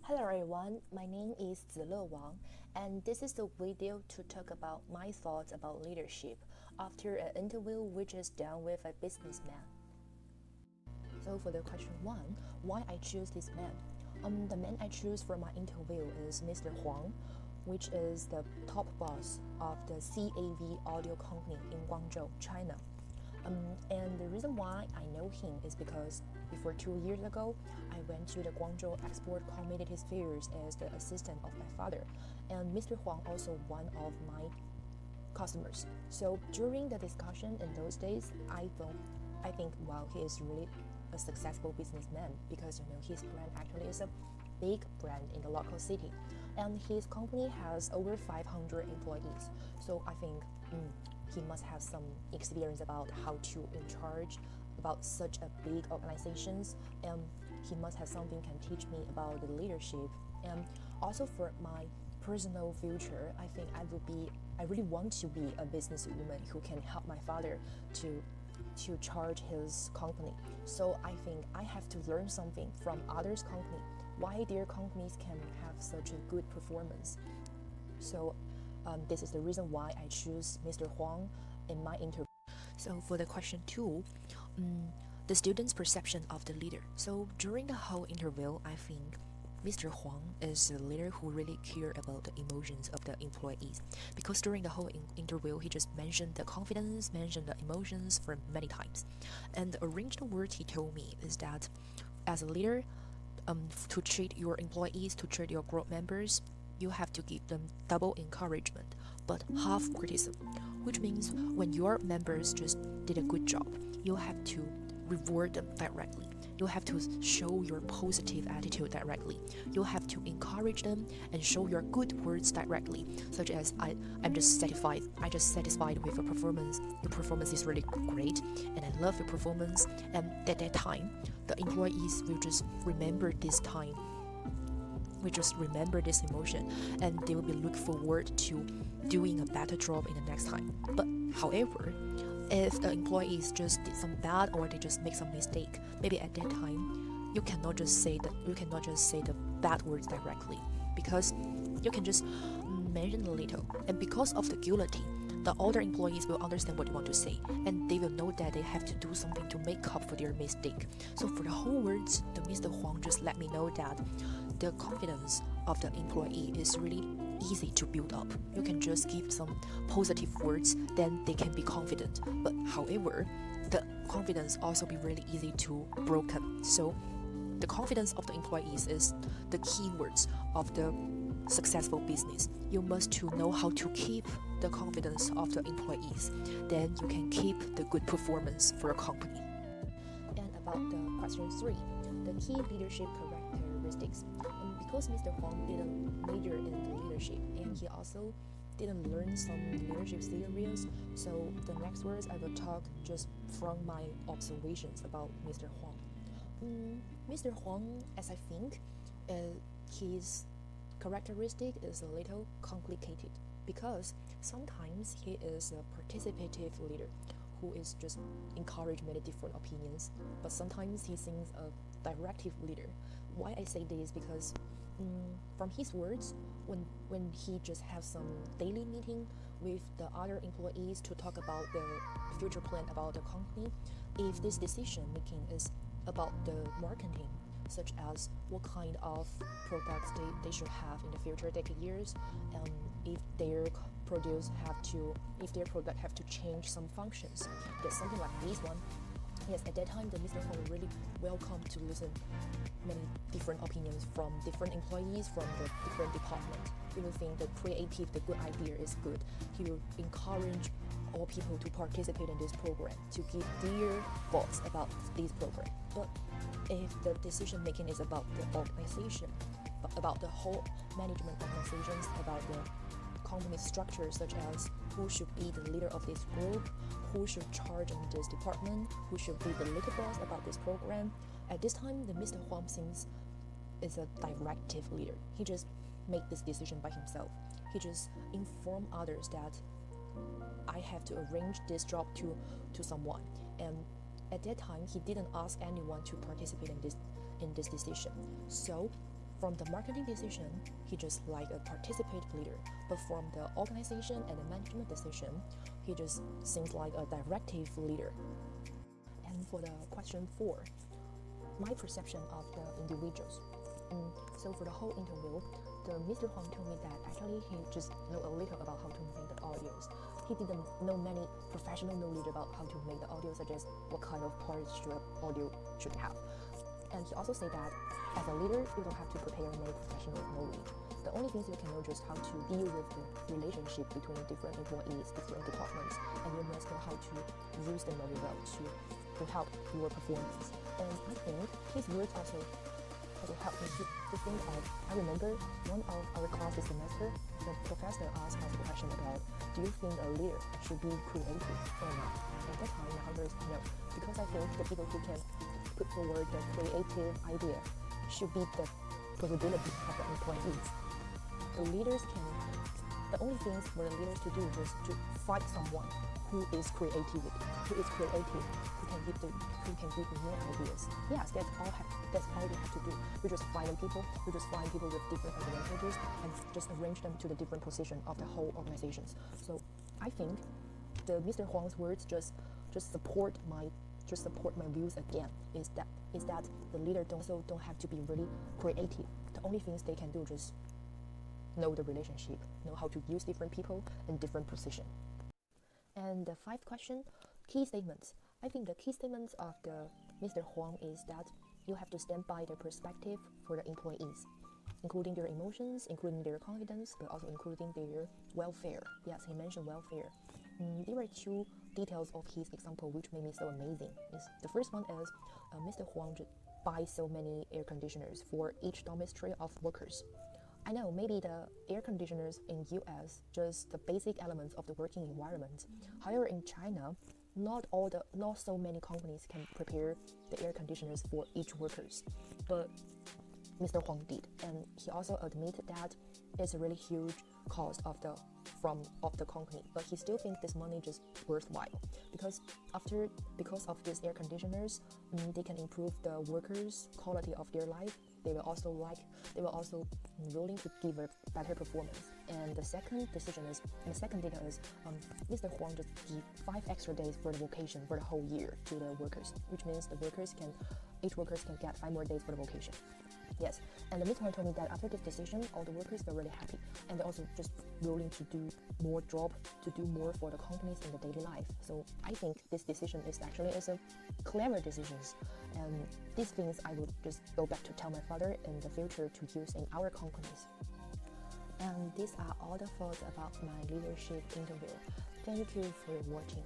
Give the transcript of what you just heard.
Hello everyone, my name is Zile Wang, and this is the video to talk about my thoughts about leadership after an interview which is done with a businessman. So for the question 1, why I choose this man? The man I choose for my interview is Mr. Huang, which is the top boss of the CAV audio company in Guangzhou, China. And the reason why I know him is because before 2 years ago, I went to the Guangzhou Export Commodities Fairs as the assistant of my father, and Mr. Huang also one of my customers. So during the discussion in those days, I think wow, he is really a successful businessman because his brand actually is a big brand in the local city, and his company has over 500 employees. So I think he must have some experience about how to in charge about such a big organizations, and he must have something can teach me about the leadership. And also for my personal future, I think I really want to be a businesswoman who can help my father to charge his company. So I think I have to learn something from others' company, why their companies can have such a good performance. So this is the reason why I choose Mr. Huang in my interview. So for the question 2, the student's perception of the leader. So during the whole interview, I think Mr. Huang is a leader who really care about the emotions of the employees, because during the whole interview he just mentioned the confidence, mentioned the emotions for many times. And the original word he told me is that as a leader, to treat your employees, to treat your group members, you have to give them double encouragement but half criticism, which means when your members just did a good job, you have to reward them directly. You have to show your positive attitude directly. You have to encourage them and show your good words directly, such as I'm just satisfied. I just satisfied with your performance. Your performance is really great, and I love your performance. And at that time, the employees will just remember this time. We just remember this emotion, and they will be look forward to doing a better job in the next time. But however, if the employees just did some bad or they just make some mistake, maybe at that time you cannot just say the bad words directly, because you can just mention a little, and because of the guillotine, the older employees will understand what you want to say, and they will know that they have to do something to make up for their mistake. So for the whole words, the Mr. Huang just let me know that the confidence of the employee is really easy to build up. You can just give some positive words, then they can be confident. But however, the confidence also be really easy to broken. So the confidence of the employees is the key words of the successful business. You must to know how to keep the confidence of the employees. Then you can keep the good performance for a company. And about the question 3, the key leadership characteristics. Because Mr. Huang didn't major in the leadership, and he also didn't learn some leadership theories, so the next words I will talk just from my observations about Mr. Huang. Mr. Huang, as I think, his characteristic is a little complicated, because sometimes he is a participative leader who is just encourage many different opinions, but sometimes he seems a directive leader. Why I say this? Because from his words, when he just have some daily meeting with the other employees to talk about the future plan about the company, if this decision making is about the marketing, such as what kind of products they should have in the future decade years, if their product have to change some functions, there's something like this one. Yes, at that time, the Mr. Huang really welcome to listen many different opinions from different employees from the different departments. He will think the creative, the good idea is good. He will encourage all people to participate in this program, to give their thoughts about this program. But if the decision making is about the organization, about the whole management organizations, about the company structure, such as who should be the leader of this group, who should charge in this department, who should be the little boss about this program. At this time, the Mr. Huang seems is a directive leader. He just made this decision by himself. He just inform others that I have to arrange this job to someone, and at that time he didn't ask anyone to participate in this decision. So From the marketing decision, he just like a participative leader. But from the organization and the management decision, he just seems like a directive leader. And for the question 4, my perception of the individuals. So for the whole interview, the Mr. Huang told me that actually he just know a little about how to make the audios. He didn't know many professional knowledge about how to make the audio, such as what kind of parts should audio should have. And he also said that as a leader, you don't have to prepare many professional knowledge. The only things you can know just how to deal with the relationship between different employees, different departments, and you must know how to use them very well to help your performance. And I think his words also helped me to think of. I remember one of our class this semester, the professor asked us a question about, do you think a leader should be creative or not? At that time, my answer is no, because I think the people who can put forward the creative idea should be the possibility of the employees. The only things for the leaders to do is to find someone who is creative, who can give new ideas. Yes, that's all we have to do. We just find people with different advantages and just arrange them to the different position of the whole organizations. So I think the Mr. Huang's words just support my views again, is that the leader don't have to be really creative. The only things they can do just know the relationship, know how to use different people in different position. And the 5th question, key statements. I think the key statements of the Mr. Huang is that you have to stand by the perspective for the employees, including their emotions, including their confidence, but also including their welfare. Yes, he mentioned welfare. There are 2 details of his example which made me so amazing. The first one is Mr. Huang buys so many air conditioners for each dormitory of workers. I know maybe the air conditioners in US just the basic elements of the working environment. However, in China, not so many companies can prepare the air conditioners for each workers, but Mr. Huang did, and he also admitted that it's a really huge cost of the company, but he still thinks this money just worthwhile because of these air conditioners, they can improve the workers' quality of their life. They will also willing to give a better performance. And the second data is Mr. Huang just give 5 extra days for the vacation for the whole year to the workers, which means each workers can get 5 more days for the vacation. Yes, and the Mr. Huang told me that after this decision, all the workers were really happy, and they're also just willing to do more job, to do more for the companies in the daily life. So I think this decision is a clever decision, and these things I will just go back to tell my father in the future to use in our companies. And these are all the thoughts about my leadership interview. Thank you for watching.